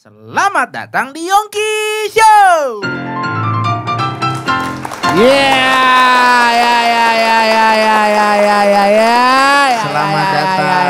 Selamat datang di Yongki Show. Selamat datang.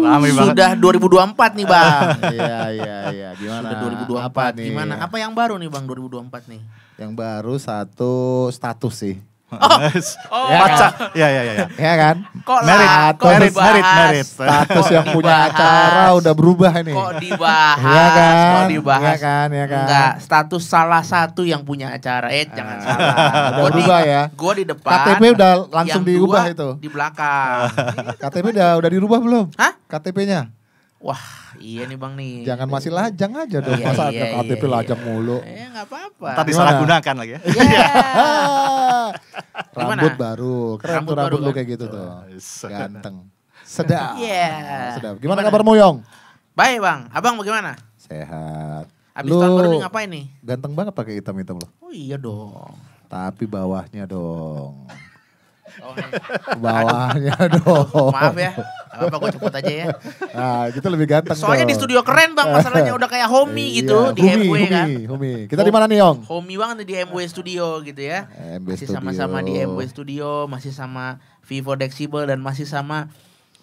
Ramai banget. Sudah 2024 nih, Bang. Iya. Gimana? Sudah 2024. Apa nih? Gimana? Apa yang baru nih, Bang, 2024 nih? Yang baru satu status sih. Pacar. Ya. Ya kan? Kok Merit, lah, kok merit, dibahas? merit. Status Kok yang punya dibahas? acara udah berubah ini. Kok dibahas? Iya kan? Kok dibahas? Iya kan? Enggak, status salah satu yang punya acara. Jangan salah. Udah Gua berubah ya. Gue di depan. KTP udah langsung yang diubah dua itu. Di belakang. KTP udah dirubah belum? Hah? KTP-nya? Wah, iya nih, Bang nih. Jangan masih lajang aja dong. Iya, Masa iya, ada KTP iya, lajang iya. mulu. Nggak apa-apa. Ntar disalahgunakan lagi ya. Iya. Rambut baru. Keren Rambut tuh rambut baru lu kan? kayak gitu tuh. Nice. Ganteng. Sedap. Iya. Sedap. Gimana kabarmu, Yong? Baik, Bang. Abang bagaimana? Sehat. Abis tahun baru nih ngapain nih? Ganteng banget pakai hitam-hitam lo. Oh iya dong. Tapi bawahnya dong. Oh, nih. Bawahnya dong. Maaf ya. Apa gue cepet aja ya. Nah, gitu lebih ganteng Soalnya dong. di studio keren, Bang. Masalahnya udah kayak homey gitu Iya, di MW kan. Humi. Kita di mana nih, Yong? Homey banget nih di MW Studio gitu ya. MW Masih Studio. sama-sama di MW Studio, masih sama Vivo Dexible dan masih sama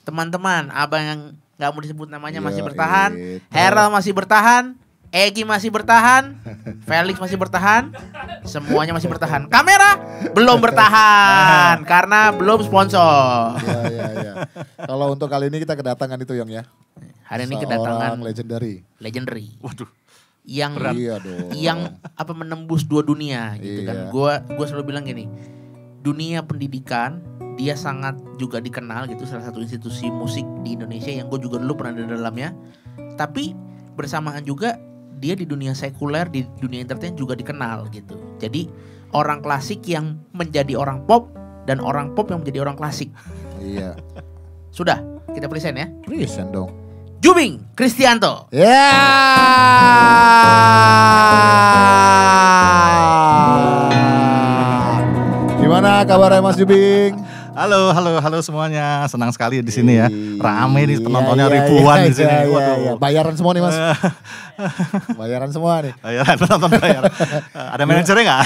teman-teman. Abang yang nggak mau disebut namanya masih Yo, bertahan. itu. Heral masih bertahan. Egi masih bertahan. Felix masih bertahan. Semuanya masih bertahan. Kamera belum bertahan karena belum sponsor. Iya. Kalau untuk kali ini kita kedatangan itu, Yong ya. Hari ini Seorang kedatangan legendary. Waduh. Yang Iya dong. yang apa menembus dua dunia gitu kan. Iya. Gua selalu bilang gini. Dunia pendidikan dia sangat juga dikenal gitu, salah satu institusi musik di Indonesia yang gue juga dulu pernah di dalamnya. Tapi bersamaan juga dia di dunia sekuler, di dunia entertain juga dikenal gitu. Jadi orang klasik yang menjadi orang pop dan orang pop yang menjadi orang klasik. Iya. Sudah, kita present ya. Present dong. Jubing Kristianto. Ya. Gimana kabarnya Mas Jubing? Halo semuanya. Senang sekali di sini ya. Rame nih penontonnya Iya, ribuan di sini. Iya. Waduh. Bayaran semua nih, Mas. Bayaran semua nih. Bayaran penonton bayar. Ada manajernya nggak?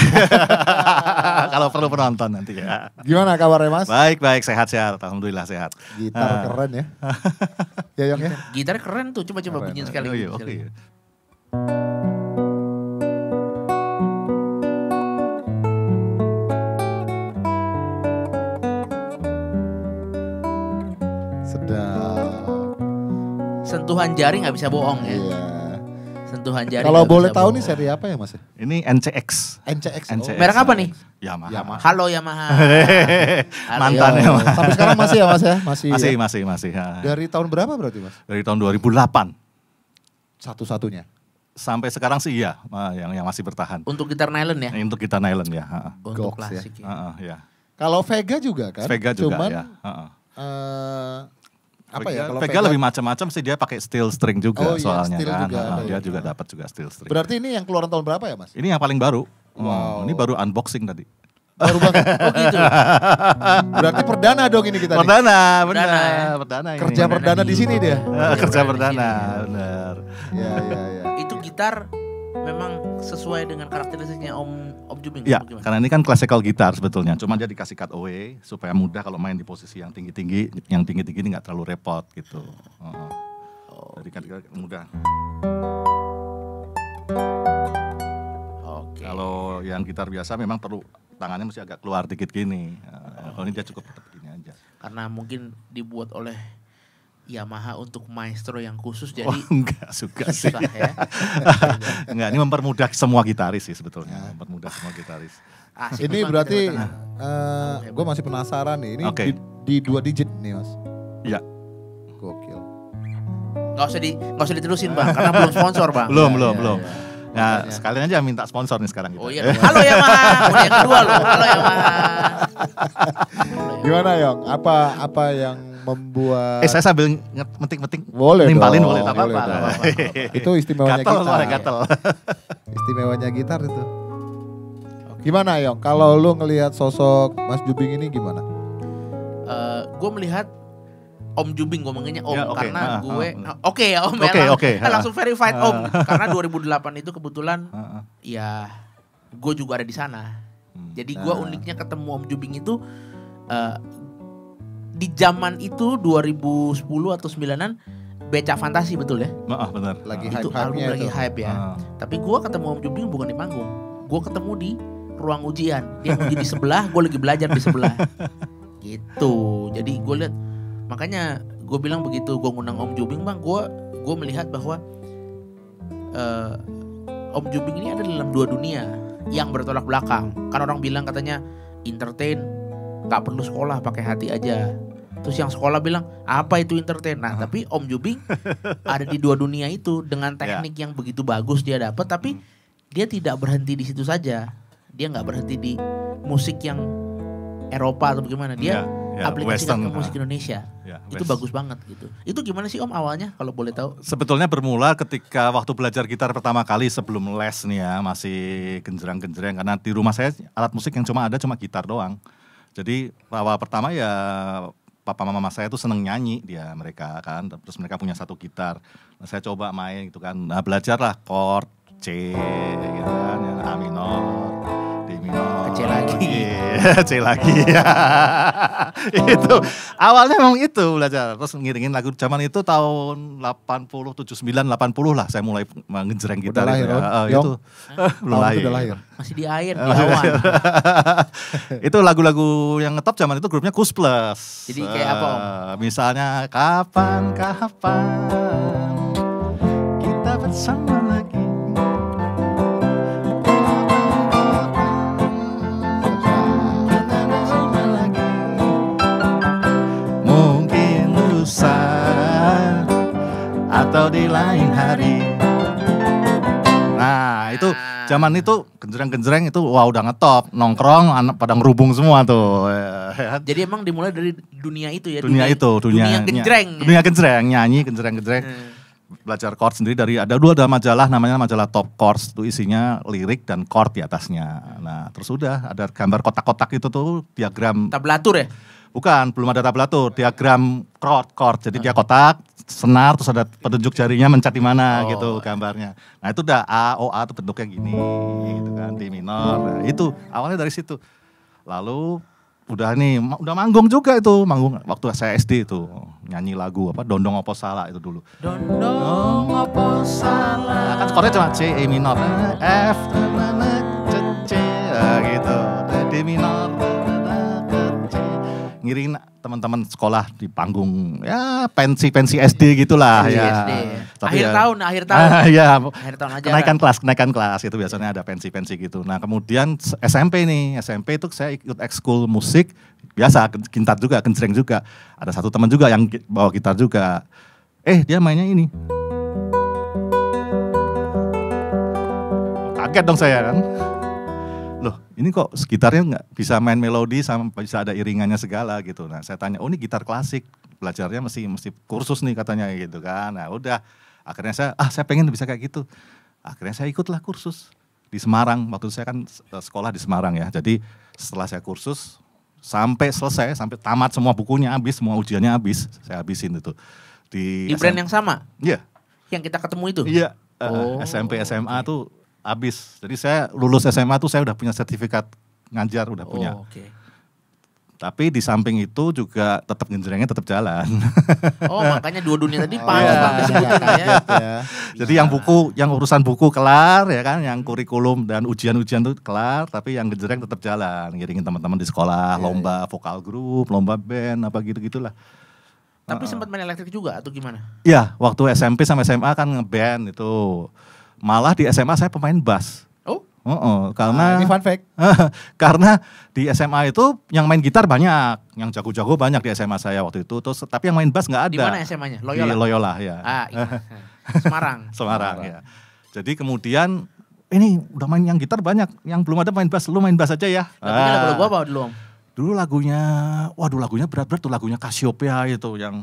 Kalau perlu penonton nanti ya. Gimana kabarnya, Mas? Baik, sehat. Alhamdulillah sehat. Gitar keren ya. Ya, Yong ya. Gitar keren tuh, coba Keren. bunyiin sekali. Oh iya, sekali. oke. Sedap. Sentuhan jari nggak bisa bohong ya. Iya. Sentuhan jari. Kalau nggak boleh bisa tahu bohong. nih seri apa ya, Mas? Ini NCX. NCX. NCX. Merek apa nih? Yamaha. Halo Yamaha. Halo, Mantan Yamaha. Yamaha. Sampai sekarang masih ya, Mas ya? Masih. Masih. Ya. Dari tahun berapa berarti, Mas? Dari tahun 2008 Satu-satunya. sampai sekarang sih iya, yang masih bertahan. Untuk gitar nylon ya. Untuk kita nylon ya. Untuk Goks ya. klasik ya. Ya. Kalau Vega juga kan? Vega juga Cuman, ya. apa ya? Kalau Vega lebih macam-macam sih, dia pakai steel string juga Oh iya, soalnya steel kan. juga ada Dia ya. juga dapat juga steel string. Berarti ini yang keluaran tahun berapa ya, Mas? Ini yang paling baru. Wow. Ini baru unboxing tadi. Baru banget. Oh gitu. Berarti perdana dong ini kita nih. Perdana, Perdana ya. benar. Perdana ini. Kerja perdana di sini dia. Kerja Perdana perdana, di sini. benar. Iya. Itu gitar memang sesuai dengan karakteristiknya Om Jubing. Ya, Gimana? karena ini kan classical gitar sebetulnya. Cuma dia dikasih cut away supaya mudah kalau main di posisi yang tinggi-tinggi. Yang tinggi-tinggi ini nggak terlalu repot gitu. Jadi kan mudah. Oke. Kalau yang gitar biasa memang perlu tangannya mesti agak keluar dikit gini. Kalau ini dia cukup tetap gini aja. Karena mungkin dibuat oleh Yamaha untuk maestro yang khusus jadi Enggak suka sih. susah ya. Enggak, ini mempermudah semua gitaris sih sebetulnya. Mempermudah semua gitaris. Asik Ini banget berarti kedatangan. gue masih penasaran nih. Ini Oke. di 2 digit nih, Mas. Iya. Gokil. Nggak usah diterusin, Bang, karena belum sponsor, Bang. Belum. Iya. Nah, sekalian aja minta sponsor nih sekarang kita. Oh iya. Halo Yamaha. Udah yang kedua loh. Halo Yamaha. Gimana, Yong? Apa yang membuat Saya sambil metik-metik boleh nimpalin dong, boleh tak boleh apa-apa. dong. Itu istimewanya Gatel gitar. soalnya gatel. Istimewanya gitar itu. Gimana, Yong? Kalau lu ngelihat sosok Mas Jubing ini gimana? Gue melihat Om Jubing, gue manggilnya Om Ya, oke. karena gue Oke, ya Om oke, ya, oke. langsung verified Om karena 2008 itu kebetulan Heeh. ya gue juga ada di sana. Jadi gue uniknya ketemu Om Jubing itu di zaman itu 2010 atau 9-an Becak Fantasi, betul ya? Benar. Lagi Itu hype-hype-nya album lagi itu. hype ya. Tapi gue ketemu Om Jubing bukan di panggung, gue ketemu di ruang ujian. Dia uji di sebelah, gue lagi belajar di sebelah. Gitu. Jadi gue lihat, makanya gue bilang begitu gue ngundang Om Jubing, bang, gue melihat bahwa Om Jubing ini ada dalam dua dunia yang bertolak belakang. Kan orang bilang katanya entertain nggak perlu sekolah, pakai hati aja. Terus yang sekolah bilang apa itu entertain. Nah tapi Om Jubing ada di dua dunia itu dengan teknik yang begitu bagus dia dapat. Tapi dia tidak berhenti di situ saja. Dia nggak berhenti di musik yang Eropa atau bagaimana. Dia aplikasikan ke musik Indonesia. Itu bagus banget gitu. Itu gimana sih Om awalnya kalau boleh tahu? Sebetulnya bermula ketika waktu belajar gitar pertama kali sebelum les nih ya, masih genjreng-genjreng karena di rumah saya alat musik yang cuma gitar doang. Jadi awal pertama ya papa mama saya tuh seneng nyanyi mereka kan, terus mereka punya satu gitar. Nah, saya coba main gitu kan, nah, belajarlah chord C gitu kan, A minor, D minor, C lagi. C lagi. Itu awalnya memang itu belajar, terus ngiringin lagu zaman itu tahun 80, 79, 80 lah saya mulai ngejreng gitar. Udah lahir, itu belum lahir. Udah lahir. Masih di air, di awan. Itu lagu-lagu yang ngetop zaman itu grupnya Kus Plus. Jadi kayak apa Om? Misalnya kapan kita bersama lagi. Mungkin lusa atau di lain hari. Nah itu zaman itu genjreng-genjreng itu wah udah ngetop, nongkrong anak pada ngerubung semua tuh. Jadi emang dimulai dari dunia itu ya? Dunia genjreng. Dunia genjreng, nyanyi genjreng-genjreng. Belajar chord sendiri dari ada majalah namanya majalah Top Chords, itu isinya lirik dan chord di atasnya. Nah terus udah ada gambar kotak-kotak itu tuh diagram. Tablatur ya? Bukan, belum ada tablatur, diagram chord. Jadi dia kotak, senar, terus ada petunjuk jarinya mencet di mana gitu gambarnya. Nah itu udah A, O, A itu bentuknya gini gitu kan, D minor. Nah, itu awalnya dari situ. Lalu udah manggung juga itu, manggung waktu saya SD itu. Nyanyi lagu apa, Dondong Opo Salah itu dulu. Dondong Opo Salah. Kan chordnya cuma C, E minor, F, C, gitu, D minor. Ngiring teman-teman sekolah di panggung ya pensi SD gitulah ya. SD. Tapi akhir tahun. Ya. Akhir tahun aja. Kenaikan kelas itu biasanya ada pensi gitu. Nah, kemudian SMP itu saya ikut ekskul musik biasa, gitar juga, genjreng juga. Ada satu teman juga yang bawa gitar juga. Dia mainnya ini. Kaget dong saya kan. Loh ini kok gitarnya nggak bisa main melodi sama bisa ada iringannya segala gitu. Nah saya tanya, ini gitar klasik, belajarnya mesti kursus nih katanya gitu kan. Nah udah, akhirnya saya pengen bisa kayak gitu. Akhirnya saya ikutlah kursus di Semarang, waktu itu saya kan sekolah di Semarang ya. Jadi setelah saya kursus, sampai selesai, sampai tamat semua bukunya habis, semua ujiannya habis, saya habisin itu. Di brand yang sama? Iya. Yang kita ketemu itu? Iya, SMP, SMA tuh habis. Jadi saya lulus SMA tuh saya udah punya sertifikat ngajar, udah punya. Tapi di samping itu juga tetap genjrengnya tetap jalan. Makanya dua dunia tadi pantas banget disebutkan ya. Jadi yang urusan buku kelar ya kan, yang kurikulum dan ujian-ujian tuh kelar, tapi yang genjreng tetap jalan, ngiringin teman-teman di sekolah, lomba vokal grup, lomba band, apa gitu-gitulah. Tapi sempat main elektrik juga atau gimana? Iya, waktu SMP sama SMA kan ngeband itu. Malah di SMA saya pemain bass. Karena ini fun fact. Karena di SMA itu yang main gitar banyak, yang jago-jago banyak di SMA saya waktu itu. Terus tapi yang main bass nggak ada. Di mana SMA-nya? Loyola. Di Loyola ya. Semarang ya. Jadi kemudian ini udah main yang gitar banyak, yang belum ada main bass. Lu main bass aja ya. Lagunya lagu apa dulu Om? Dulu lagunya berat-berat tuh, lagunya Cassiopeia itu yang.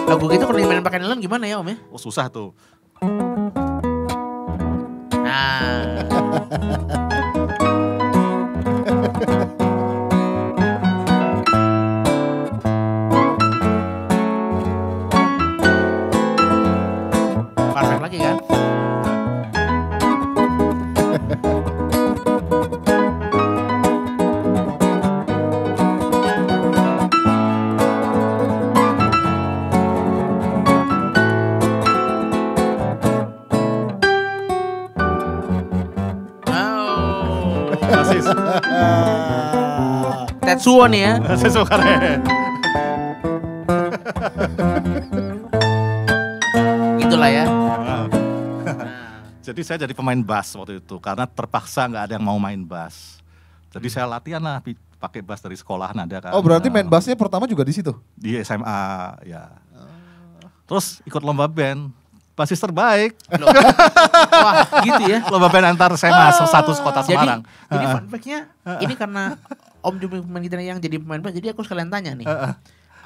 Lagu gitu kalau dimainin pakai nelen gimana ya Om ya? Susah tuh. kaki kan. Basis. Tetsuo nih ya. Basis keren. Gitulah ya. Jadi saya jadi pemain bass waktu itu karena terpaksa nggak ada yang mau main bass. Jadi saya latihan lah pakai bass dari sekolah ada kan. Oh berarti main bassnya pertama juga di situ? Di SMA ya. Terus ikut lomba band, bassis terbaik. Loh. Wah gitu ya. Lomba band antar SMA satu kota Semarang. Jadi fun fact-nya ini karena Om Jubing pemain gitar yang jadi pemain bass, jadi aku sekalian tanya nih.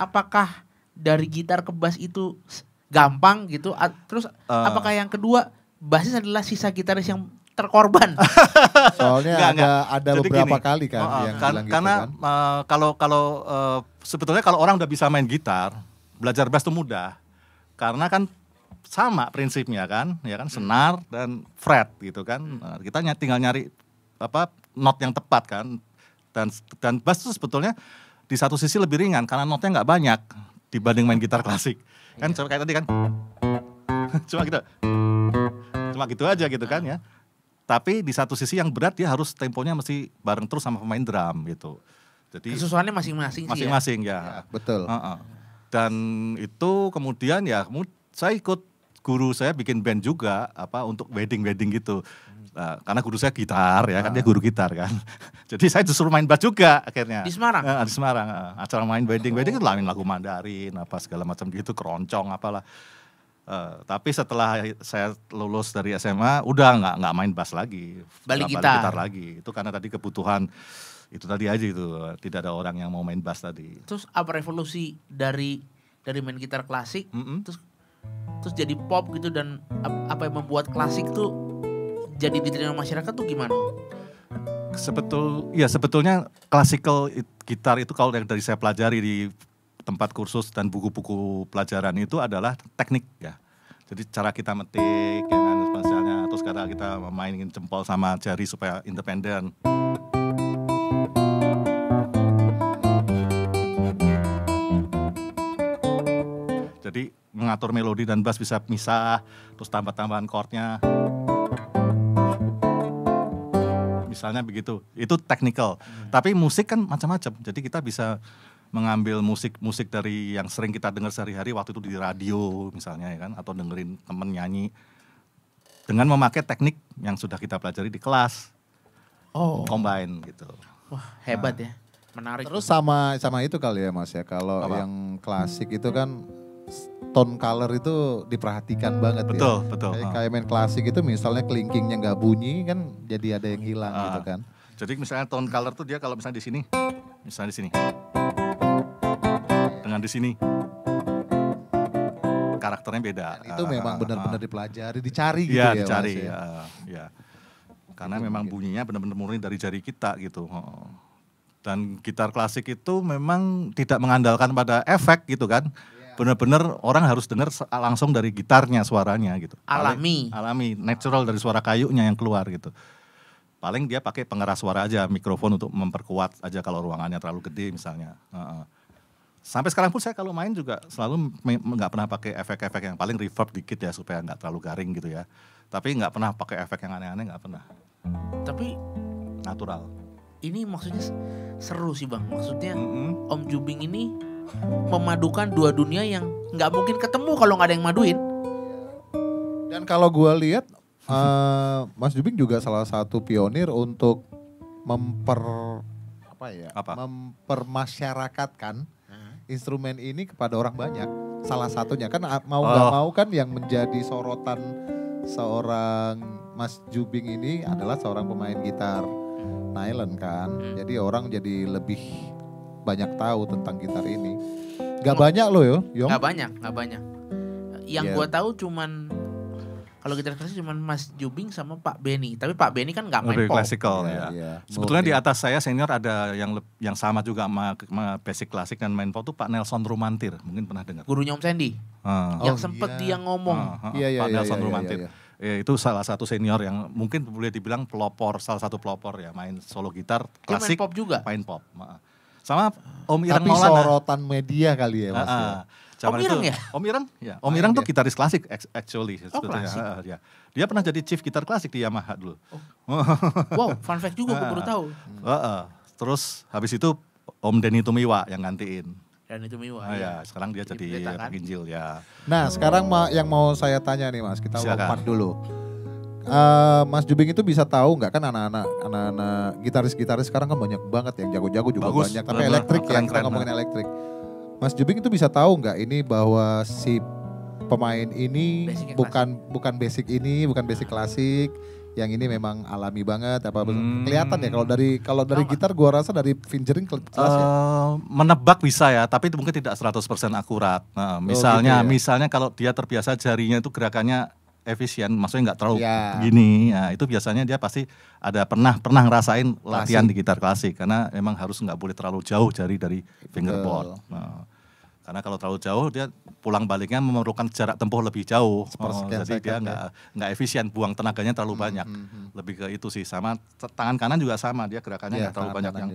Apakah dari gitar ke bass itu gampang gitu? Terus apakah yang kedua basis adalah sisa gitaris yang terkorban? Soalnya ada Jadi beberapa gini, kali kan yang bilang gitu karena kan. kalau sebetulnya kalau orang udah bisa main gitar, belajar bass itu mudah. Karena kan sama prinsipnya kan, ya kan senar dan fret gitu kan. Nah, kita tinggal nyari not yang tepat kan. Dan bass itu sebetulnya di satu sisi lebih ringan karena notnya nggak banyak dibanding main gitar klasik. Kan coba kayak tadi kan. Cuma gitu aja gitu kan ya. Tapi di satu sisi yang berat dia harus temponya mesti bareng terus sama pemain drum gitu. Jadi kesusahannya masing-masing sih ya. Masing-masing ya. Betul. Dan itu kemudian ya saya ikut guru saya bikin band juga untuk wedding gitu. Nah, karena guru saya gitar ya kan dia guru gitar kan. Jadi saya disuruh main bass juga akhirnya. Di Semarang? Di Semarang. Acara main wedding itu lain lagu Mandarin segala macam gitu, keroncong apalah. Tapi setelah saya lulus dari SMA udah nggak main bass lagi. Balik gitar lagi. Itu karena tadi kebutuhan itu tadi aja itu, tidak ada orang yang mau main bass tadi. Terus apa revolusi dari main gitar klasik terus jadi pop gitu, dan apa yang membuat klasik tuh jadi diterima masyarakat tuh gimana? Sebetulnya classical gitar itu kalau yang dari saya pelajari di tempat kursus dan buku-buku pelajaran itu adalah teknik ya. Jadi cara kita metik ya kan misalnya, terus cara kita mainin jempol sama jari supaya independen. Jadi mengatur melodi dan bass bisa misah, terus tambah-tambahan chordnya. Misalnya begitu, itu technical. Tapi musik kan macam-macam, jadi kita bisa mengambil musik dari yang sering kita dengar sehari-hari waktu itu di radio misalnya ya kan, atau dengerin temen nyanyi dengan memakai teknik yang sudah kita pelajari di kelas. Combine gitu. Wah hebat ya, menarik. Terus sama itu kali ya Mas ya, kalau yang klasik itu kan tone color itu diperhatikan banget. Betul. Kayak main klasik itu misalnya kelingkingnya nggak bunyi kan jadi ada yang hilang gitu kan. Jadi misalnya tone color tuh dia kalau misalnya di sini, misalnya di sini, dengan di sini, karakternya beda. Dan itu memang benar-benar dipelajari, dicari gitu ya. ya Dicari, Mas ya. Ya. Karena memang bunyinya benar-benar murni dari jari kita gitu. Dan gitar klasik itu memang tidak mengandalkan pada efek gitu kan. Benar-benar orang harus dengar langsung dari gitarnya suaranya gitu. Alami, natural dari suara kayunya yang keluar gitu. Paling dia pakai pengeras suara aja, mikrofon untuk memperkuat aja kalau ruangannya terlalu gede misalnya. Sampai sekarang pun saya kalau main juga selalu nggak pernah pakai efek-efek yang paling reverb dikit ya supaya nggak terlalu garing gitu ya. Tapi nggak pernah pakai efek yang aneh-aneh, nggak pernah. Tapi natural. Ini maksudnya seru sih Bang. Maksudnya Om Jubing ini memadukan dua dunia yang nggak mungkin ketemu kalau nggak ada yang maduin. Dan kalau gue lihat Mas Jubing juga salah satu pionir untuk mempermasyarakatkan instrumen ini kepada orang banyak. Salah satunya kan mau nggak mau kan yang menjadi sorotan seorang Mas Jubing ini adalah seorang pemain gitar nylon kan. Jadi orang jadi lebih banyak tahu tentang gitar ini. Gak banyak loh Yong. Gak banyak. Yang gue tahu cuman kalau gitar klasik cuman Mas Jubing sama Pak Benny. Tapi Pak Benny kan gak main pop. Klasikal ya. Sebetulnya di atas saya senior ada yang sama juga sama basic klasik dan main pop tuh Pak Nelson Romantir. Mungkin pernah dengar. Gurunya Om Sandy. yang sempet dia ngomong. Pada Sound Romantic. Itu salah satu senior yang mungkin boleh dibilang salah satu pelopor ya, main solo gitar klasik. Dia main pop juga? Main pop. Sama Om Ireng Tapi Maulana. sorotan media kali ya Mas. Om Ireng ya? Om Ireng, ya. Om Ireng tuh gitaris klasik actually. Klasik. Dia pernah jadi chief gitar klasik di Yamaha dulu. Wow, fun fact juga, gue baru tahu. Terus habis itu Om Denny Tumiwa yang gantiin. Dan itu Miwa. Sekarang dia jadi penginjil ya. Nah sekarang yang mau saya tanya nih Mas, kita lompat dulu. Mas Jubing itu bisa tahu nggak kan anak-anak gitaris sekarang kan banyak banget yang jago-jago juga bagus, banyak. Tapi elektrik ya, kita ngomongin elektrik. Mas Jubing itu bisa tahu nggak ini bahwa si pemain ini bukan basic klasik, yang ini memang alami banget apa kelihatan ya kalau dari gitar gua rasa dari fingering jelas ya. Menebak bisa ya, tapi itu mungkin tidak 100% akurat. Nah, misalnya kalau dia terbiasa jarinya itu gerakannya efisien, maksudnya nggak terlalu gini, ya, itu biasanya dia pasti ada pernah ngerasain latihan di gitar klasik, karena memang harus nggak boleh terlalu jauh jari dari fingerboard. Nah, karena kalau terlalu jauh dia pulang baliknya memerlukan jarak tempuh lebih jauh, jadi dia nggak efisien, buang tenaganya terlalu banyak. Lebih ke itu sih. Sama tangan kanan juga sama, dia gerakannya nggak terlalu banyak yang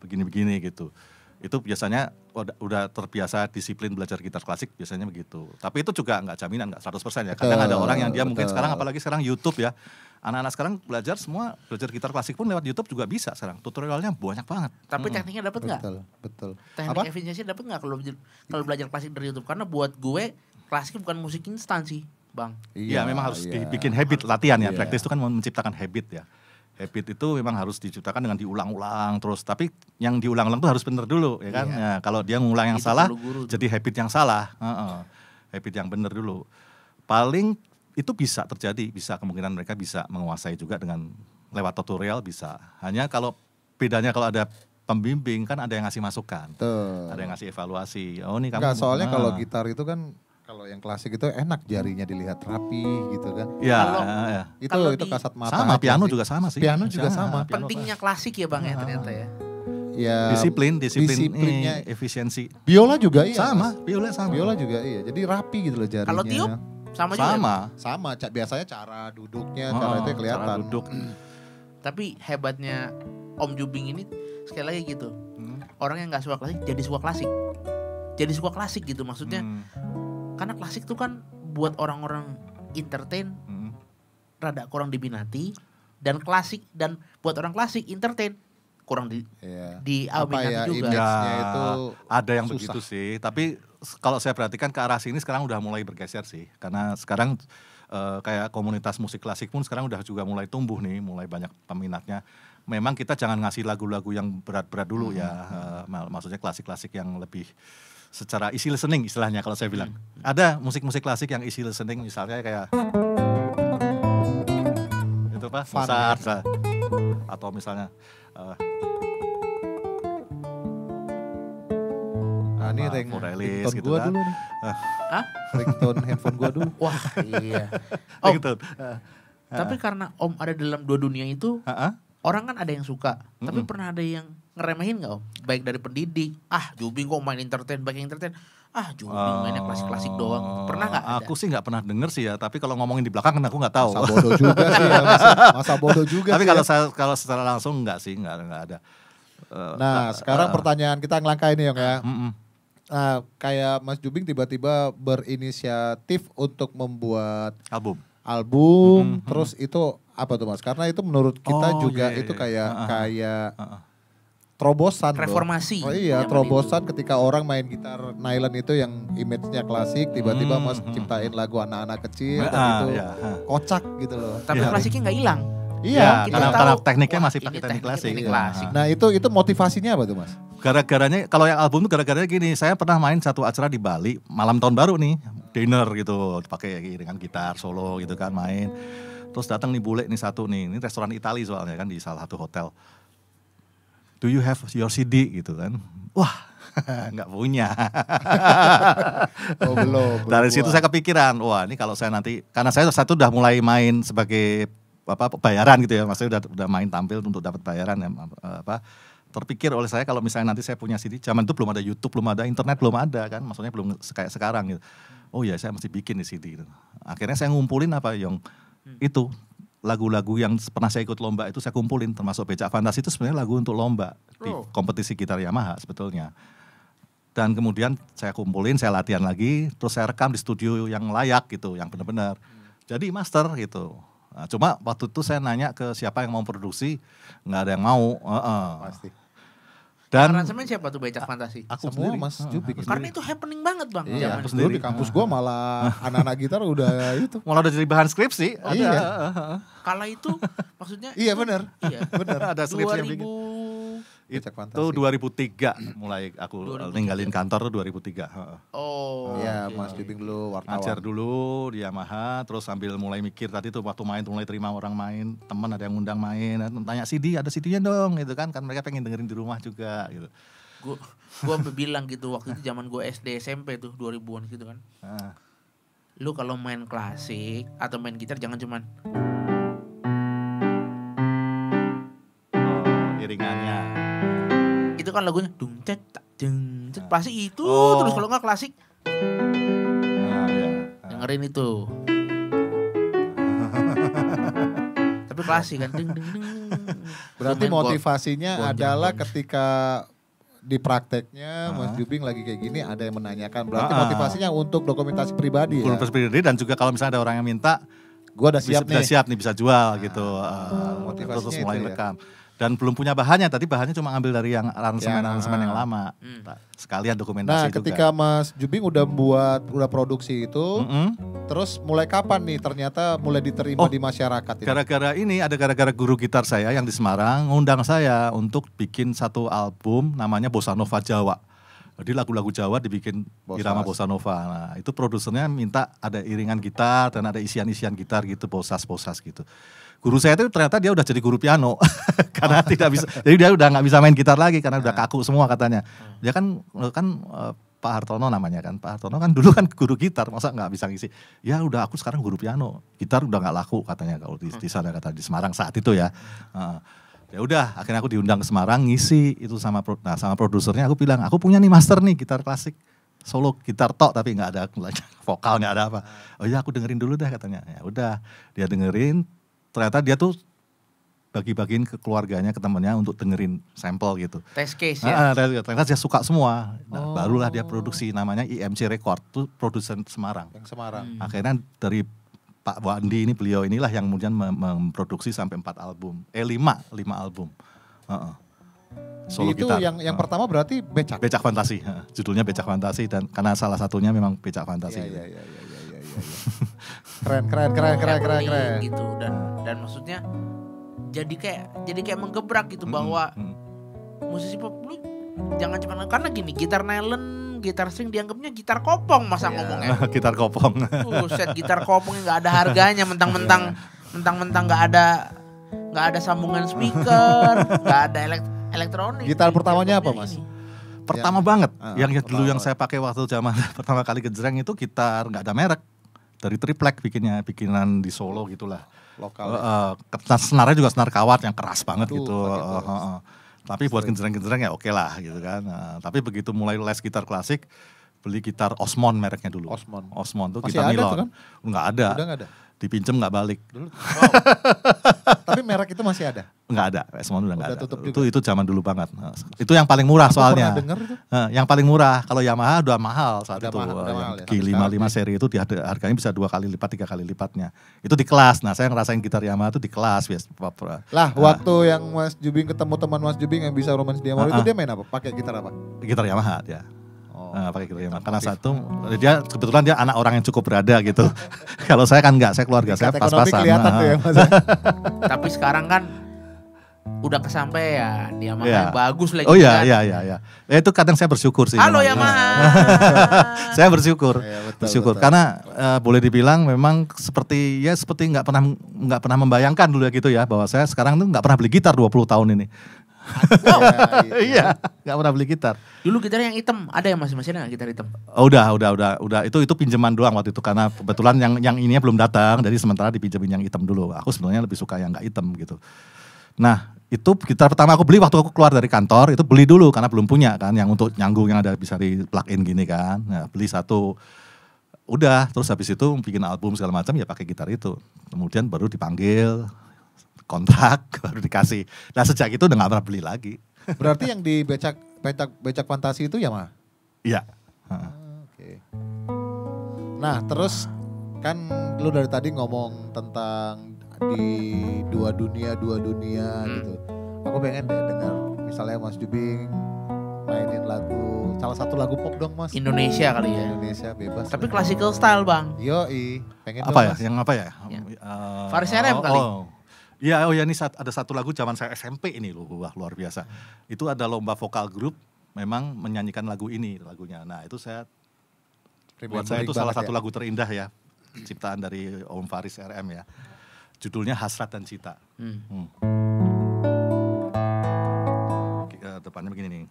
begini-begini gitu. Itu biasanya udah terbiasa disiplin belajar gitar klasik biasanya begitu. Tapi itu juga nggak jaminan, nggak 100% ya. Kadang ada orang yang dia mungkin sekarang, apalagi sekarang YouTube ya. Anak-anak sekarang belajar gitar klasik pun lewat YouTube juga bisa sekarang. Tutorialnya banyak banget. Tapi tekniknya dapat nggak? Betul. Teknik efisiensi dapat nggak kalau belajar klasik dari YouTube? Karena buat gue klasik bukan musik instan sih, Bang. Iya, memang harus dibikin habit, latihan ya. Practice itu kan menciptakan habit ya. Habit itu memang harus diciptakan dengan diulang-ulang terus. Tapi yang diulang-ulang itu harus benar dulu ya kan. Ya, kalau dia ngulang yang salah, jadi habit yang salah. Habit yang benar dulu. Paling itu bisa terjadi, kemungkinan mereka bisa menguasai juga dengan lewat tutorial bisa. Hanya kalau bedanya kalau ada pembimbing kan ada yang ngasih masukan. Ada yang ngasih evaluasi. Oh nih kamu. Soalnya kalau gitar itu kan kalau yang klasik itu enak jarinya dilihat rapi gitu kan. Iya. Itu kasat mata. Sama, piano juga sama sih. Piano juga sama. Pentingnya klasik ya Bang ya ternyata ya. Ya, disiplinnya efisiensi. Biola juga iya. Sama. Biola juga iya. Jadi rapi gitu loh jarinya. Kalau tiup sama. Biasanya cara duduknya, cara itu kelihatan. Cara duduk. Tapi hebatnya Om Jubing ini sekali lagi gitu. Orang yang nggak suka klasik jadi suka klasik gitu maksudnya. Karena klasik tuh kan buat orang-orang entertain rada kurang diminati, dan buat orang klasik entertain kurang diminati juga. Itu ada yang susah. begitu sih, tapi kalau saya perhatikan ke arah sini sekarang udah mulai bergeser sih, karena sekarang kayak komunitas musik klasik pun sekarang udah juga mulai tumbuh nih, mulai banyak peminatnya. Memang kita jangan ngasih lagu-lagu yang berat-berat dulu ya, maksudnya klasik-klasik yang lebih secara easy listening istilahnya kalau saya bilang. Ada musik-musik klasik yang easy listening, misalnya kayak itu Pak, Mozart ya. Atau misalnya ini ringtone gitu gua kan. dulu nih. Ringtone handphone gua dulu. Wah iya. Tapi karena Om ada dalam dua dunia itu, orang kan ada yang suka, tapi pernah ada yang ngeremehin gak Om? Baik dari pendidik, Jubing kok main entertain, baik yang entertain, Jubing mainnya klasik-klasik doang. Pernah gak ada? Aku sih gak pernah denger sih ya, tapi kalau ngomongin di belakang kan aku gak tahu. Masa bodoh juga sih ya, masa bodoh juga tapi sih. kalau secara langsung enggak sih, enggak ada. Nah sekarang pertanyaan kita ngelangkah ini Yong ya. Kayak Mas Jubing tiba-tiba berinisiatif untuk membuat album, terus itu apa tuh Mas? Karena itu menurut kita juga itu kayak terobosan reformasi. Oh iya, terobosan ketika orang main gitar nylon itu yang image-nya klasik, tiba-tiba Mas ciptain lagu anak-anak kecil dan itu kocak gitu loh. Tapi klasiknya nggak hilang. Iya, karena tekniknya masih pakai teknik klasik. Nah itu motivasinya apa tuh Mas? Gara-garanya kalau yang album tuh gara-garanya gini, saya pernah main satu acara di Bali malam tahun baru nih, dinner gitu, pakai dengan gitar solo gitu kan main. Terus datang nih bule nih satu nih, ini restoran Itali soalnya kan di salah satu hotel. Do you have your CD gitu kan? Wah, nggak punya. Belum. Dari situ saya kepikiran, wah ini kalau saya nanti, karena saya satu udah mulai main sebagai bayaran gitu ya, maksudnya udah main tampil untuk dapat bayaran ya, terpikir oleh saya kalau misalnya nanti saya punya CD, zaman itu belum ada YouTube, belum ada internet, belum ada kan, maksudnya belum kayak sekarang gitu. oh ya saya mesti bikin di CD. Gitu. Akhirnya saya ngumpulin apa yang itu lagu-lagu yang pernah saya ikut lomba itu saya kumpulin, termasuk Becak Fantasi itu sebenarnya lagu untuk lomba di kompetisi gitar Yamaha sebetulnya. Dan kemudian saya kumpulin, saya latihan lagi, terus saya rekam di studio yang layak gitu, yang benar-benar. Jadi master gitu. Nah, cuma waktu itu saya nanya ke siapa yang mau produksi, nggak ada yang mau. Pasti. Dan aransemen siapa tuh Becak Fantasi? Aku semua Mas Jubing. Karena itu happening banget Bang. Iya, Zaman aku sendiri di kampus gua malah anak-anak gitar udah itu. malah udah jadi bahan skripsi. Iya. kala itu maksudnya Iya benar. iya. Benar ada skripsi yang bikin. 2000 Becak Fantasi. Itu 2003 mulai aku 2003. ninggalin kantor tuh 2003. Oh. Iya, oke. Mas Jubing dulu wartawan. Ngajar dulu di Yamaha, terus sambil mulai mikir tadi tuh waktu main tuh mulai terima orang main, teman ada yang ngundang main, tanya CD, ada CD-nya dong gitu kan mereka pengen dengerin di rumah juga gitu. Gua bilang gitu waktu itu zaman gue SD SMP tuh 2000-an gitu kan. Lu kalau main klasik atau main gitar jangan cuman Iringannya. itu kan lagunya dung cet tak jeng cet pasti itu Oh. terus kalau nggak klasik Ya. dengerin itu. Tapi klasik kan ding ding ding. Berarti Lu main motivasinya gonjang, adalah gonjang. ketika di prakteknya Mas Jubing lagi kayak gini ada yang menanyakan. Berarti Ah. motivasinya untuk dokumentasi pribadi ya. Kultur pribadi dan juga kalau misalnya ada orang yang minta, Gua udah siap bisa nih. siap nih bisa jual gitu. motivasinya Terus itu mulai ya. rekam. Dan belum punya bahannya, tadi bahannya cuma ambil dari yang aransemen-aransemen yang lama. Sekalian Nah, dokumentasi juga. ketika Mas Jubing udah produksi itu, terus mulai kapan nih ternyata mulai diterima Oh, di masyarakat ini? Gara-gara guru gitar saya yang di Semarang ngundang saya untuk bikin satu album namanya Bossa Nova Jawa. Jadi lagu-lagu Jawa dibikin irama Bossa Nova. Nah, itu produsernya minta ada iringan gitar dan ada isian-isian gitar gitu, bosas-bosas gitu. Guru saya itu ternyata dia udah jadi guru piano karena tidak bisa. Jadi dia udah nggak bisa main gitar lagi karena udah kaku semua katanya. Dia kan Pak Hartono namanya kan. Pak Hartono kan dulu kan guru gitar, masa nggak bisa ngisi. Ya udah aku sekarang guru piano. Gitar udah nggak laku katanya kalau di sana kata di Semarang saat itu ya. Ya udah akhirnya aku diundang ke Semarang ngisi itu sama produsernya aku bilang aku punya nih master nih gitar klasik solo gitar tok tapi nggak ada vokal nggak ada apa. Oh iya aku dengerin dulu deh katanya. Ya udah dia dengerin. Ternyata dia tuh bagi-bagiin ke keluarganya, ke temennya untuk dengerin sampel gitu. Test case ya. Ternyata dia suka semua. Nah, barulah dia produksi namanya IMC Record, tuh produsen Semarang. Yang Semarang. Akhirnya dari Pak Wandi ini, beliau inilah yang kemudian memproduksi sampai 5 album. Solo itu gitar. yang pertama berarti Becak. Becak Fantasi, judulnya Becak Fantasi dan karena salah satunya memang Becak Fantasi. Iya. Keren. Gitu dan maksudnya jadi kayak menggebrak gitu bahwa musisi pop lu jangan cuma karena gini gitar nylon, gitar string dianggapnya gitar kopong masa ngomongnya. Gitar kopong. Set gitar kopong yang nggak ada harganya mentang-mentang nggak ada sambungan speaker, nggak ada elektronik. Gitar pertamanya apa, Mas? Pertama banget, yang pertama dulu yang saya pakai waktu zaman pertama kali gejreng itu gitar nggak ada merek, dari triplek bikinan di Solo gitulah. Lokal. Senarnya juga senar kawat yang keras banget Aduh, gitu. Tapi buat gejreng-gejreng ya oke lah gitu kan. Tapi begitu mulai les gitar klasik, beli gitar Osmond mereknya dulu. Osmond tuh Masih gitar ada nilon. tuh kan? Nggak ada. Udah nggak ada. Dipinjem nggak balik. Tapi merek itu masih ada. Nggak ada, Osmond udah nggak ada. tutup juga. Itu zaman dulu banget. Itu yang paling murah soalnya. Pernah denger itu. Yang paling murah. Kalau Yamaha udah mahal saat Udah itu. mahal Yang ya, G55 seri itu harganya bisa 2 kali lipat, 3 kali lipatnya. Itu di kelas. Nah saya ngerasain gitar Yamaha itu di kelas. Lah waktu yang Mas Jubing ketemu teman Mas Jubing yang bisa Romance Diamond itu dia main apa? Pakai gitar apa? Gitar Yamaha dia. Pakai gitar Yamaha. Karena satu dia kebetulan dia anak orang yang cukup berada gitu. Kalau saya kan enggak, saya keluarga saya pas-pasan. Kelihatan tuh ya Mas. Tapi sekarang kan udah kesampaian Yamaha yang bagus lagi. Oh iya. Itu kadang saya bersyukur sih. Halo memang. Yamaha. Saya bersyukur. Betul. Karena boleh dibilang memang seperti nggak pernah membayangkan dulu ya gitu ya bahwa saya sekarang tuh nggak pernah beli gitar 20 tahun ini. Iya, nggak pernah beli gitar. Dulu gitar yang hitam, ada yang masih ada nggak gitar hitam? Oh, udah. Itu pinjaman doang waktu itu karena kebetulan yang ininya belum datang, jadi sementara dipinjemin yang hitam dulu. Aku sebenarnya lebih suka yang nggak hitam gitu. Nah, itu gitar pertama aku beli waktu aku keluar dari kantor, itu beli dulu karena belum punya kan, yang untuk nyanggung yang ada bisa di plug in gini kan. Nah, beli satu. udah terus habis itu bikin album segala macam ya pakai gitar itu. Kemudian baru dipanggil kontrak baru dikasih. Nah sejak itu udah gak pernah beli lagi. Berarti yang di becak fantasi itu Yamaha? Iya. Oke. Nah terus kan lu dari tadi ngomong tentang di dua dunia gitu. Aku pengen deh dengar misalnya Mas Jubing mainin lagu, salah satu lagu pop dong Mas. Indonesia kali ya. Indonesia bebas. Tapi classical style bang. Yoi, pengen Apa dong ya? Mas. Yang apa ya? Ya. Faris RM kali. Iya, ini ada satu lagu zaman saya SMP ini loh, wah luar biasa. Itu ada lomba vokal grup, memang menyanyikan lagu ini lagunya. Nah itu buat saya itu salah satu lagu terindah ya, ciptaan dari Om Faris RM ya. Judulnya Hasrat dan Cita. Depannya begini nih.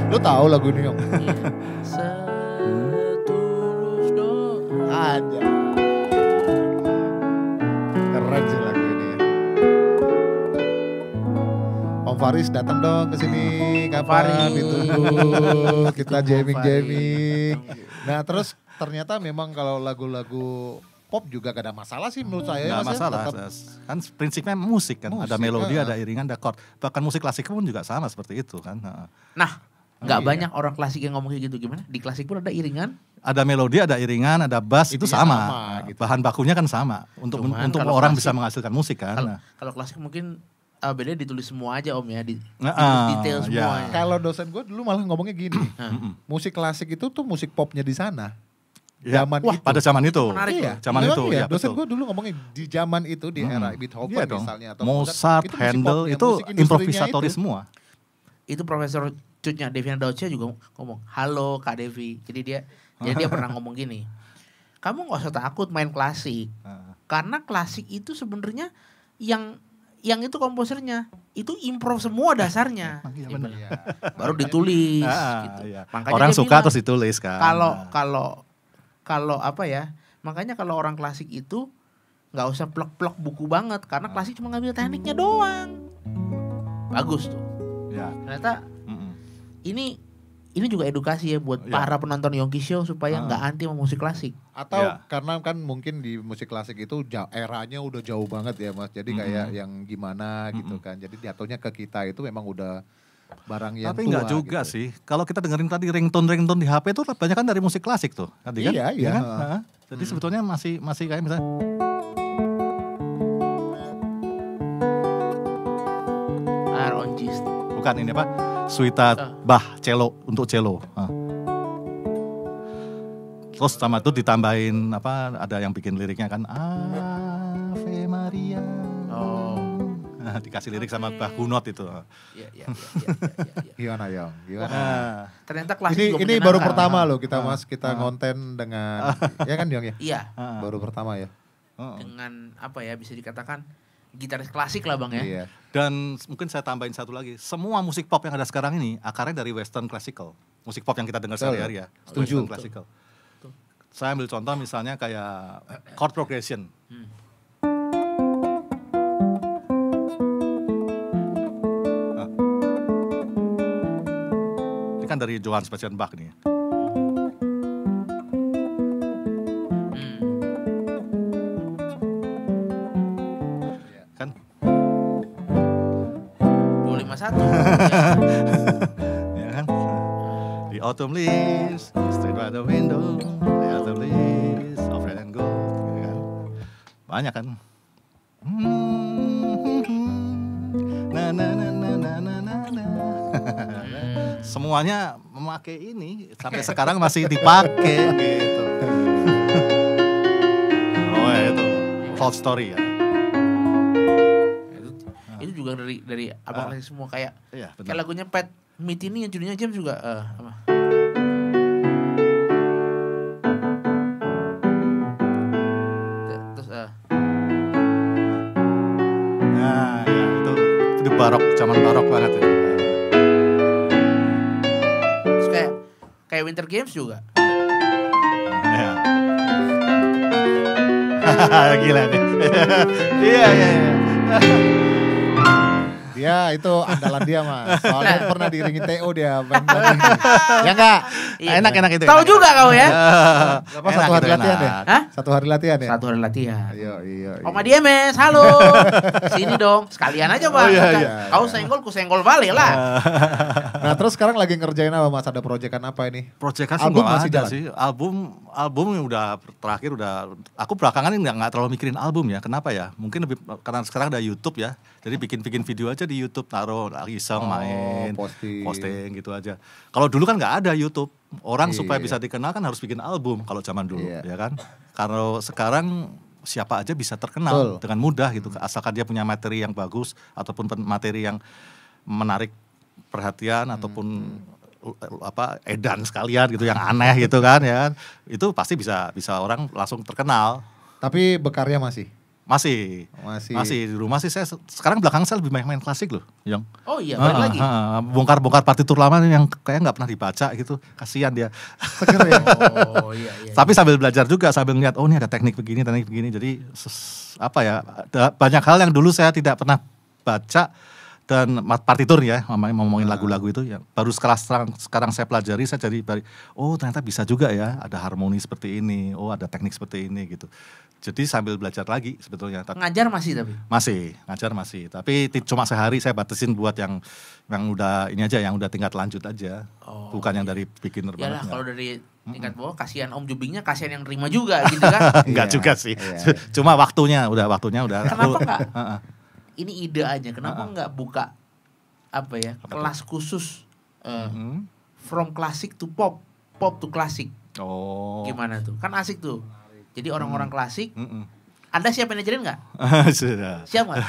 Lu tahu lagu ini Om? Setulus doa. Ada. Keren sih lagu ini. Om Faris datang dong ke sini kapan Faris. ditunggu kita jamming. Nah terus ternyata memang kalau lagu-lagu pop juga gak ada masalah sih menurut saya. Nggak Mas, ya. masalah, Tetap kan prinsipnya musik kan, ada Musik, melodi, ah. ada iringan, ada chord. Bahkan musik klasik pun juga sama seperti itu kan. Nah, nggak Iya. banyak orang klasik yang ngomong kayak gitu. Gimana? Di klasik pun ada iringan. Ada melodi, ada iringan, ada bass, itu Intinya sama. sama, gitu. Bahan bakunya kan sama untuk Cuman kalau orang klasik- bisa menghasilkan musik kan. Kalau klasik mungkin beda ditulis semua aja Om ya, ditulis Nah, detail ya. semuanya. Kalau dosen gue dulu malah ngomongnya gini, musik klasik itu tuh musik popnya di sana. Ya, Zaman wah, itu. pada zaman itu. menarik Iya, Zaman iya, itu, iya. ya, Dosen betul. gue dulu ngomongnya di zaman itu di era Beethoven Iya dong. misalnya atau Mozart, musik Handel popnya, itu musik industrinya improvisatori itu. semua. Itu Profesor Cutnya Devina Daucia juga ngomong, halo Kak Devi. Jadi dia pernah ngomong gini, kamu nggak usah takut main klasik, karena klasik itu sebenarnya yang itu komposernya itu improv semua dasarnya. Iya, Dia benar. bilang. Iya. Baru ditulis Ah, gitu. iya. Makanya Orang dia suka bilang, terus ditulis kan. kalau apa ya? Makanya kalau orang klasik itu nggak usah plek-plek buku banget, karena klasik cuma ngambil tekniknya doang. Bagus tuh. Ya. Ternyata Mm-mm. ini juga edukasi ya buat Iya. para penonton Yongki Show supaya nggak anti sama musik klasik. Atau Ya. karena kan mungkin di musik klasik itu eranya udah jauh banget ya Mas. Jadi kayak yang gimana gitu kan. Jadi jatuhnya ke kita itu memang udah barang yang Tapi tua enggak juga gitu. sih. Kalau kita dengerin tadi ringtone di HP itu banyak kan dari musik klasik tuh. Tadi kan? Iya, iya. kan? Heeh. Jadi sebetulnya masih kayak misalnya Air on Cheese. bukan ini apa? Suita Bach cello untuk cello. Terus sama itu ditambahin apa? Ada yang bikin liriknya kan Ave Maria. Oh. Nah, dikasih lirik sama Bach Gounod itu. Iya. Gimana Yong? Gimana? Nah, Ternyata klasik Ini juga ini baru menyenangkan. pertama loh kita Mas kita ngonten dengan ya kan Yong ya? Iya, Baru pertama ya. dengan apa ya bisa dikatakan gitaris klasik lah Bang ya. Iya. Dan mungkin saya tambahin satu lagi. Semua musik pop yang ada sekarang ini akarnya dari Western classical. Musik pop yang kita dengar Betul. sehari-hari ya. Setuju. Western classical. Saya ambil contoh misalnya kayak chord progression. kan dari Johann Sebastian Bach nih. Kan 251. ya kan? The autumn leaves, straight by the window, the autumn leaves of red and gold, gitu kan. Banyak kan? Na na na na na na na na. Semuanya memakai ini sampai sekarang masih dipakai gitu. Oh itu Love Story ya. Itu juga dari abang kasih semua kayak Iya, kayak lagunya Pat Meet ini yang judulnya James juga apa? Terus Nah, ya itu barok, zaman barok banget itu. terus kayak Winter Games juga. Ya. Gila nih. Iya. Dia itu andalan dia mas. Soalnya pernah diiringin TO dia. Ya enggak? Iya. Enak itu. Tahu juga kau ya? Berapa satu hari latihan ya? Hah? 1 hari latihan ya? 1 hari latihan. Iya. Om Adi MS, halo. Sini dong. Sekalian aja Bang. iya. Kau senggol, ku senggol balik lah. Nah terus sekarang lagi ngerjain apa mas? Ada proyekan apa ini? Proyekan sih Album nggak masih ada jalan? sih. Album yang udah terakhir udah. Aku belakangan ini nggak terlalu mikirin album ya. Kenapa ya? Mungkin lebih karena sekarang ada YouTube ya. Jadi bikin video aja di YouTube, taruh iseng main, posting gitu aja. Kalau dulu kan nggak ada YouTube. Orang supaya bisa dikenal kan harus bikin album kalau zaman dulu, ya kan? Kalau sekarang siapa aja bisa terkenal dengan mudah gitu, asalkan dia punya materi yang bagus ataupun materi yang menarik perhatian ataupun edan sekalian gitu yang aneh gitu kan ya. Itu pasti bisa orang langsung terkenal. Tapi berkarya masih? Masih di rumah sih saya sekarang belakang saya lebih main klasik loh, Yang. Oh iya, balik lagi. Bongkar partitur lama yang kayak nggak pernah dibaca gitu, kasihan dia. Seger ya. Oh iya. Tapi sambil belajar juga, sambil ngeliat oh ini ada teknik begini, jadi ada banyak hal yang dulu saya tidak pernah baca dan partitur ya, ngomongin lagu-lagu itu ya baru sekarang saya pelajari, saya jadi oh ternyata bisa juga ya, ada harmoni seperti ini, oh ada teknik seperti ini gitu. Jadi sambil belajar lagi sebetulnya. Ngajar masih tapi? Ngajar masih. Tapi cuma sehari saya batasin buat yang udah ini aja, yang udah tingkat lanjut aja. Bukan yang dari beginner banget. Yalah kalau dari tingkat bawah kasihan Om Jubingnya, kasihan yang terima juga gitu kan. Enggak juga sih. Cuma waktunya udah. Kenapa enggak? Ini ide aja. Kenapa enggak buka kelas khusus from classic to pop to classic. Oh. Gimana tuh? Kan asik tuh. Jadi orang-orang klasik, Anda siap manajerin nggak? Sudah. Siap nggak?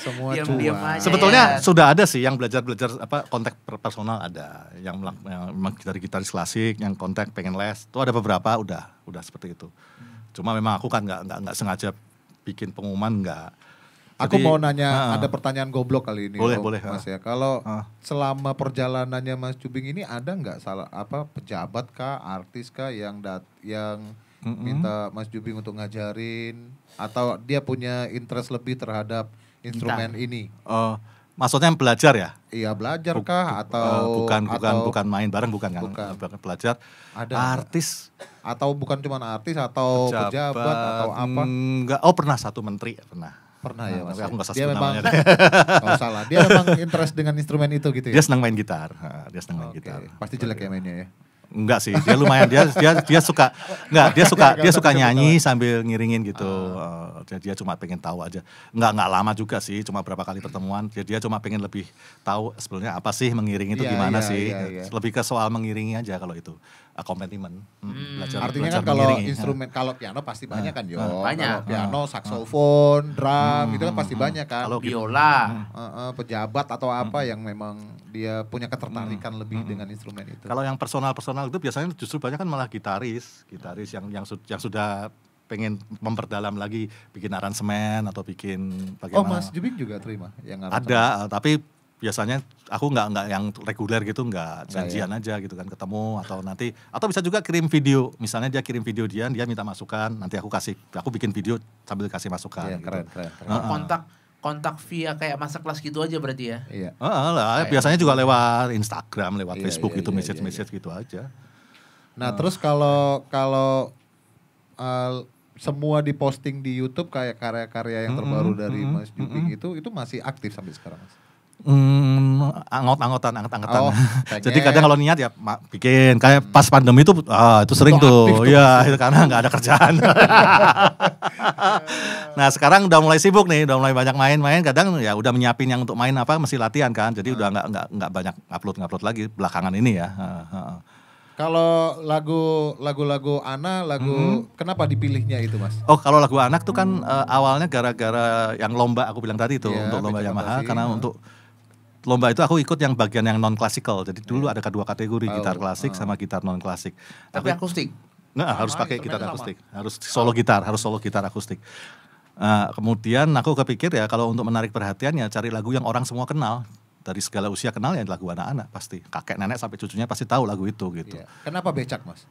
Semua diam aja. Sebetulnya sudah ada sih yang belajar kontak personal ada, yang memang dari gitaris klasik, yang kontak pengen les, itu ada beberapa udah seperti itu. Cuma memang aku kan nggak sengaja bikin pengumuman nggak. Aku mau nanya, ada pertanyaan goblok kali ini. Boleh. Mas ya. Kalau selama perjalanannya Mas Jubing ini ada nggak pejabat kah, artis kah yang minta Mas Jubing untuk ngajarin, atau dia punya interest lebih terhadap instrumen ini? Maksudnya yang belajar ya? Iya, belajar kah atau bukan main bareng, bukan kan? Bukan belajar. Ada artis atau bukan cuma artis atau pejabat atau apa? Enggak. Pernah satu menteri Pernah ya Mas. Aku nggak dia memang namanya. Salah. Dia memang interest dengan instrumen itu gitu ya. Dia senang main gitar. Gitar. Pasti jelek ya mainnya ya. Enggak sih, dia lumayan, dia suka nyanyi sambil ngiringin gitu. Dia cuma pengen tahu aja. Enggak lama juga sih, cuma berapa kali pertemuan. Dia cuma pengen lebih tahu sebenarnya apa sih mengiring itu gimana sih. Lebih ke soal mengiringi aja kalau itu. Accompaniment. Artinya kan kalau instrumen, kalau piano pasti banyak kan yo. Banyak. Kalau piano, saksofon, drum itu kan pasti banyak kan. Kalau biola, pejabat atau apa yang memang dia punya ketertarikan lebih dengan instrumen itu. Kalau yang personal itu biasanya justru banyak kan malah gitaris yang sudah pengen memperdalam lagi, bikin aransemen atau bikin bagaimana. Oh Mas Jubing juga terima yang aransemen? Ada, tapi biasanya aku nggak yang reguler gitu, nggak janjian aja gitu kan, ketemu atau bisa juga kirim video, misalnya dia kirim video dia minta masukan, nanti aku bikin video sambil kasih masukan. Iya, gitu. keren. kontak via kayak masterclass gitu aja berarti ya? Iya. Lah, biasanya juga lewat Instagram, lewat Iya, Facebook iya, gitu, iya, message gitu aja. Nah, terus kalau semua diposting di YouTube kayak karya-karya yang terbaru dari Mas Juping itu masih aktif sampai sekarang, Mas? Anggot-anggotan. Oh, Jadi kadang kalau niat ya bikin kayak pas pandemi itu itu sering Itu tuh. aktif tuh, Ya, itu karena nggak ada kerjaan. Nah, sekarang udah mulai sibuk nih, udah mulai banyak main-main. Kadang ya udah menyiapin yang untuk main apa mesti latihan kan. Jadi udah nggak banyak upload lagi belakangan ini ya. Kalau lagu-lagu Ana, kenapa dipilihnya itu, Mas? Oh, kalau lagu anak tuh kan awalnya gara-gara yang lomba aku bilang tadi tuh, Iya, untuk lomba Beta Yamaha, Fantasi, karena untuk lomba itu aku ikut yang bagian yang non klasikal. Jadi dulu ada kedua kategori, gitar klasik sama gitar non klasik. Tapi akustik. Nah, harus pakai gitar instrumennya akustik, harus solo gitar akustik. Kemudian aku kepikir ya kalau untuk menarik perhatian ya cari lagu yang orang semua kenal. Dari segala usia kenal ya lagu anak-anak pasti. Kakek nenek sampai cucunya pasti tahu lagu itu gitu. Iya. Kenapa becak, Mas?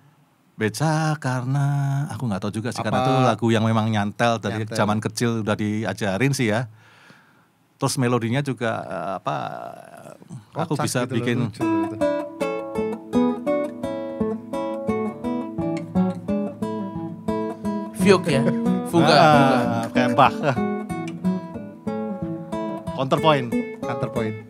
Beca karena aku nggak tahu juga sih, Apa- karena itu lagu yang memang nyantel dari Nyantel. zaman kecil udah diajarin sih ya. Terus melodinya juga aku Kocak bisa gitu loh, bikin lucu gitu. Fugue ya. Fuga. kayak Bach. Counterpoint. Counterpoint.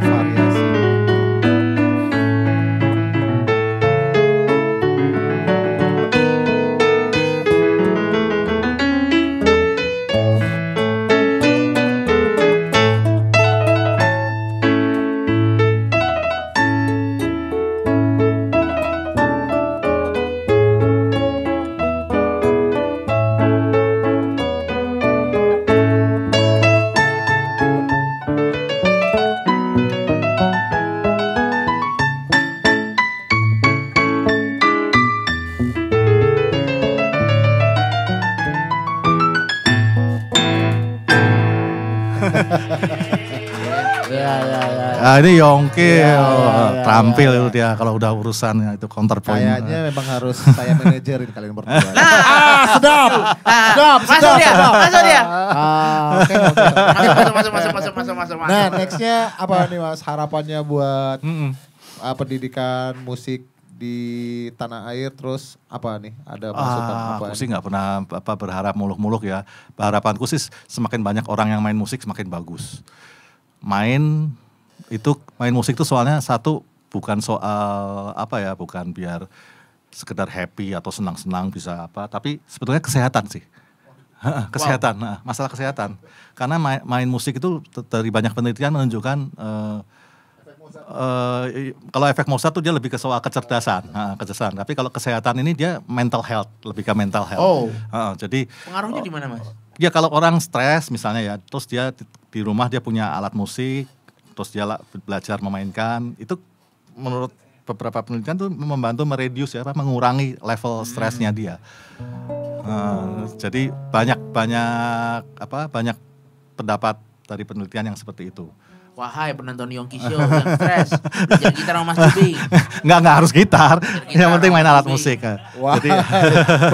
Variasi. Ini Yongki Ya, terampil ya. itu dia kalau udah urusan itu counterpoint. Kayaknya memang harus saya manajerin kalian berdua. Sedap. Masuk dia. Oke. Masuk. Nah, nextnya apa nih, Mas? Harapannya buat Mm-mm. pendidikan musik di tanah air, terus apa nih? Ada masukan apa? Aku sih nggak pernah berharap muluk-muluk ya. Harapanku sih semakin banyak orang yang main musik semakin bagus. Main musik itu soalnya satu bukan soal bukan biar sekedar happy atau senang-senang bisa tapi sebetulnya kesehatan sih. Kesehatan, masalah kesehatan. Karena main musik itu dari banyak penelitian menunjukkan kalau efek Mozart tuh dia lebih ke soal kecerdasan. Tapi kalau kesehatan ini dia mental health, lebih ke mental health. Oh. Jadi Pengaruhnya di mana, Mas? ya kalau orang stres misalnya ya, terus dia di rumah dia punya alat musik, terus dia belajar memainkan, itu menurut beberapa penelitian tuh membantu mengurangi level stresnya dia. Jadi banyak pendapat dari penelitian yang seperti itu. Wahai penonton Yongki Show yang stres, belajar gitar sama Mas Juping. Nggak harus gitar, Gitar yang penting main sama alat Juping. musik. Wah, Jadi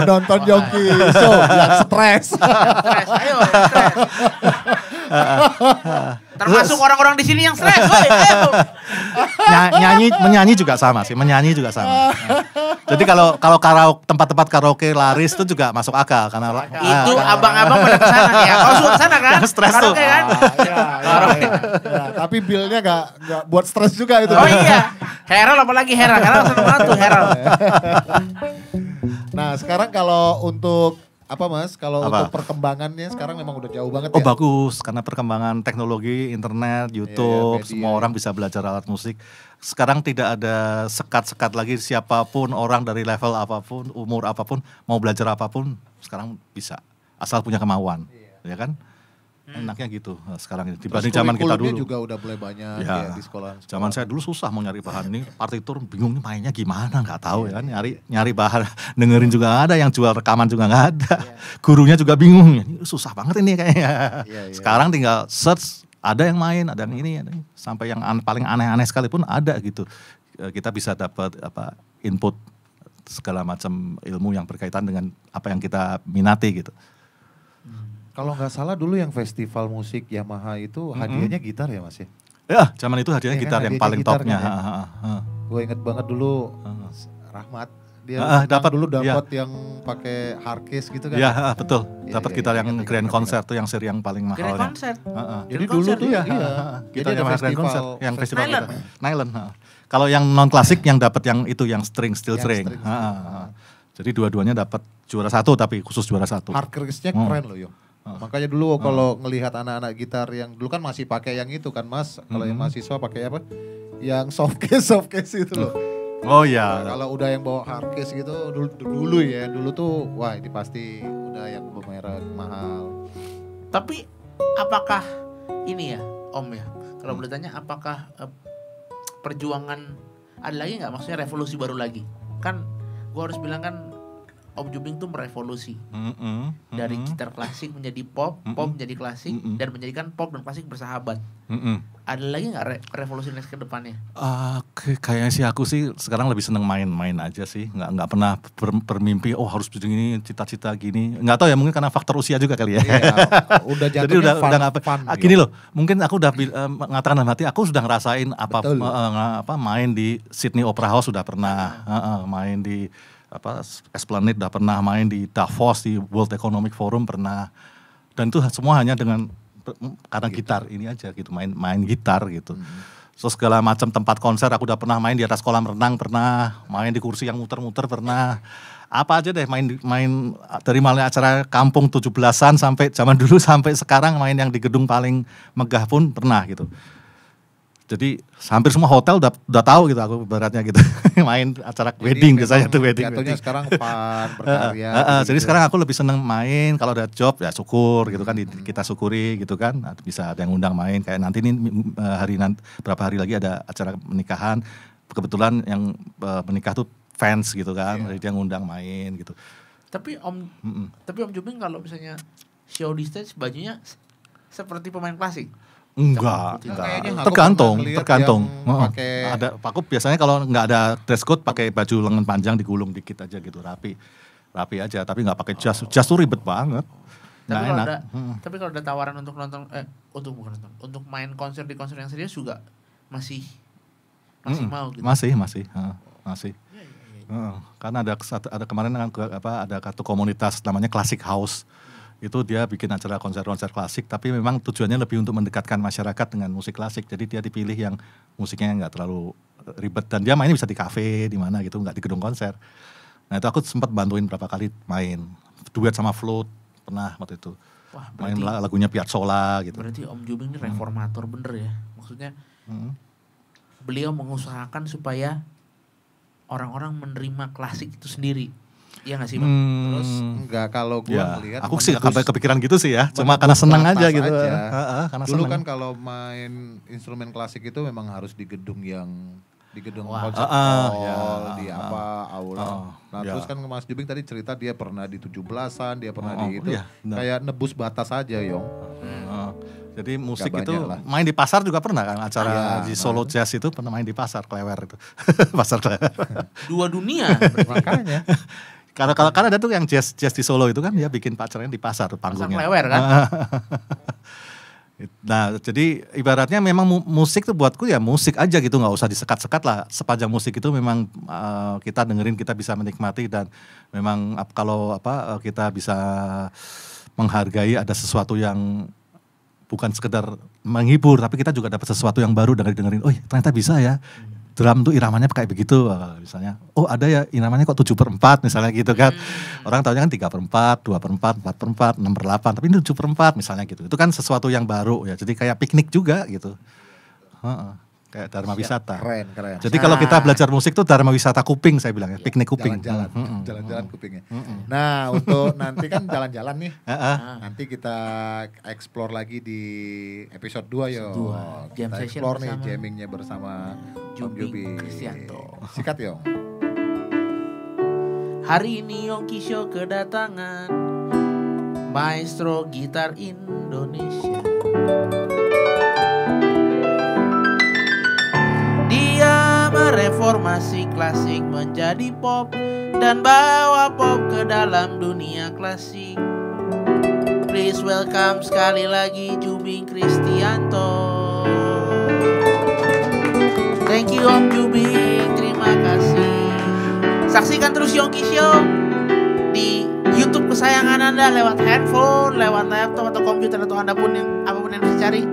penonton Yongki Show yang stres. Stres, ayo stres. Termasuk orang-orang di sini yang stres, woi, ayo. menyanyi juga sama sih, Jadi kalau tempat-tempat karaoke laris itu juga masuk akal karena Itu abang-abang pada kesana nih ya. Kau suka kesana kan? Yang stres tuh. Karaoke kan? Karaoke. Tapi billnya gak buat stres juga itu. Oh iya. Herald apalagi Herald. Herald seneng banget tuh Herald. Nah, sekarang kalau untuk apa, Mas? Kalau Apa? untuk perkembangannya sekarang memang udah jauh banget Oh ya. bagus, karena perkembangan teknologi, internet, YouTube, media. semua orang bisa belajar alat musik. Sekarang tidak ada sekat-sekat lagi, siapapun orang dari level apapun, umur apapun, mau belajar apapun, sekarang bisa. Asal punya kemauan, ya kan? Enaknya gitu sekarang ini dibanding zaman kita dulu. Juga udah mulai banyak ya, di sekolah. Zaman saya dulu susah mau nyari bahan ini partitur, bingung nih mainnya gimana, nggak tahu ya kan. Nyari bahan, dengerin juga nggak ada, yang jual rekaman juga nggak ada. Gurunya juga bingung, ini susah banget ini kayaknya. Sekarang tinggal search, ada yang main, ada yang ini, sampai yang paling aneh-aneh sekalipun ada gitu. Kita bisa dapat input segala macam ilmu yang berkaitan dengan apa yang kita minati gitu. Kalau nggak salah dulu yang festival musik Yamaha itu hadiahnya gitar ya Mas ya? Ya, zaman itu hadiahnya gitar yang paling topnya. Gue inget banget dulu Rahmat dia dapat yang pakai hardcase gitu kan? Iya betul, dapat gitar yang grand concert tuh yang seri yang paling mahalnya. Grand concert. Jadi dulu tuh gitar yang grand concert, yang festival Nylon. Kalau yang non klasik yang dapat yang itu yang steel string. Jadi dua-duanya dapat juara 1 tapi khusus juara 1. Hardcase-nya keren loh Yo. Makanya dulu kalau ngelihat anak-anak gitar yang dulu kan masih pakai yang itu kan Mas, kalau yang mahasiswa pakai apa? Yang softcase itu loh. Oh iya. Kalau udah yang bawa hardcase gitu dulu tuh wah ini pasti udah yang bermerek mahal. Tapi apakah ini ya Om ya, kalau boleh tanya apakah perjuangan ada lagi nggak, maksudnya revolusi baru lagi? Kan gua harus bilang kan Om Jubing tuh merevolusi dari gitar klasik menjadi pop, pop menjadi klasik, dan menjadikan pop dan klasik bersahabat. Ada lagi nggak revolusi next ke depannya? Kayaknya sih aku sih sekarang lebih seneng main-main aja sih, nggak pernah bermimpi harus begini, cita-cita gini. Nggak tahu ya, mungkin karena faktor usia juga kali ya. Iya, udah jatuhnya fun. Gini loh, mungkin aku udah mengatakan dalam hati, aku sudah ngerasain main di Sydney Opera House sudah pernah, main di Esplanade udah pernah, main di Davos di World Economic Forum pernah, dan itu semua hanya dengan karena gitar ini aja gitu, main gitar gitu. So segala macam tempat konser aku udah pernah main, di atas kolam renang pernah, main di kursi yang muter-muter pernah, apa aja deh, main dari mulai acara kampung 17-an sampai zaman dulu sampai sekarang main yang di gedung paling megah pun pernah gitu. Jadi hampir semua hotel udah tahu gitu aku ibaratnya gitu. Main acara wedding biasanya tuh wedding. Jatuhnya sekarang fun, berkarya. Jadi sekarang aku lebih seneng main, kalau ada job ya syukur gitu kan, kita syukuri gitu kan. Bisa ada yang undang main, kayak nanti nih berapa hari lagi ada acara pernikahan. Kebetulan yang menikah tuh fans gitu kan, jadi dia ngundang main gitu. Tapi Om Jubing kalau misalnya show di stage bajunya seperti pemain klasik? Enggak. Tergantung. Aku biasanya kalau nggak ada dress code pakai baju lengan panjang digulung dikit aja gitu, rapi aja, tapi nggak pakai jas. Jas tuh ribet banget. Tapi kalau ada tawaran untuk nonton untuk main konser di konser yang serius juga masih mau gitu. Masih. Karena ada kemarin ada satu komunitas namanya Classic House. Itu dia bikin acara konser-konser klasik, tapi memang tujuannya lebih untuk mendekatkan masyarakat dengan musik klasik. Jadi dia dipilih yang musiknya nggak terlalu ribet, dan dia mainnya bisa di kafe, di mana gitu, nggak di gedung konser. Nah itu aku sempat bantuin berapa kali main duet sama Float pernah waktu itu. Wah, main lagunya Piazzolla gitu. Berarti Om Jubing ini reformator bener ya, maksudnya beliau mengusahakan supaya orang-orang menerima klasik itu sendiri. Iya gak sih Bang? Terus enggak, kalau gue melihat aku sih sampai kepikiran gitu sih ya, cuma karena senang aja gitu. Karena dulu kan kalau main instrumen klasik itu memang harus di gedung concert hall, di aula. Nah terus kan Mas Jubing tadi cerita dia pernah di 17-an, dia pernah di itu, kayak nebus batas aja Yong. Jadi musik itu main di pasar juga pernah kan, acara di Solo Jazz itu pernah main di pasar Klewer itu. Pasar Klewer. Dua dunia. Makanya. Karena ada tuh yang jazz di Solo itu kan, dia bikin acaranya di pasar panggungnya. Pasar Klewer kan. Nah jadi ibaratnya memang musik tuh buatku ya musik aja gitu, nggak usah disekat-sekat lah. Sepanjang musik itu memang kita dengerin, kita bisa menikmati, dan memang kalau kita bisa menghargai ada sesuatu yang bukan sekedar menghibur, tapi kita juga dapat sesuatu yang baru dari dengerin. Oh ternyata bisa ya, drum tuh iramanya kayak begitu misalnya. Oh ada ya iramanya kok 7/4 misalnya gitu kan. Orang tahunya kan 3/4, 2/4, 4/4, 6/8, tapi ini 7/4 misalnya gitu. Itu kan sesuatu yang baru ya, jadi kayak piknik juga gitu. kayak Dharma Wisata. Keren. Jadi kalau kita belajar musik tuh Dharma Wisata kuping saya bilang ya, piknik kuping. Jalan-jalan kupingnya. Nah, untuk nanti kan jalan-jalan nih. Nanti kita explore lagi di episode 2 yo. Jam Kita session explore nih bersama jammingnya bersama Om Jubing Jubi. Kristianto. Sikat Yong. Hari ini Yongki Show kedatangan maestro gitar Indonesia. Dia mereformasi klasik menjadi pop dan bawa pop ke dalam dunia klasik. Please welcome sekali lagi Jubing Kristianto. Thank you Om Jubing, terima kasih. Saksikan terus Yongki Show di YouTube kesayangan Anda lewat handphone, lewat laptop atau komputer atau Anda pun yang apapun yang dicari.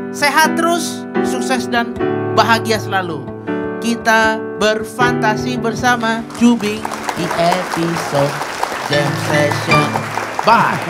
Sehat terus, sukses dan bahagia selalu. Kita berfantasi bersama Jubing di episode Jam Session. Bye.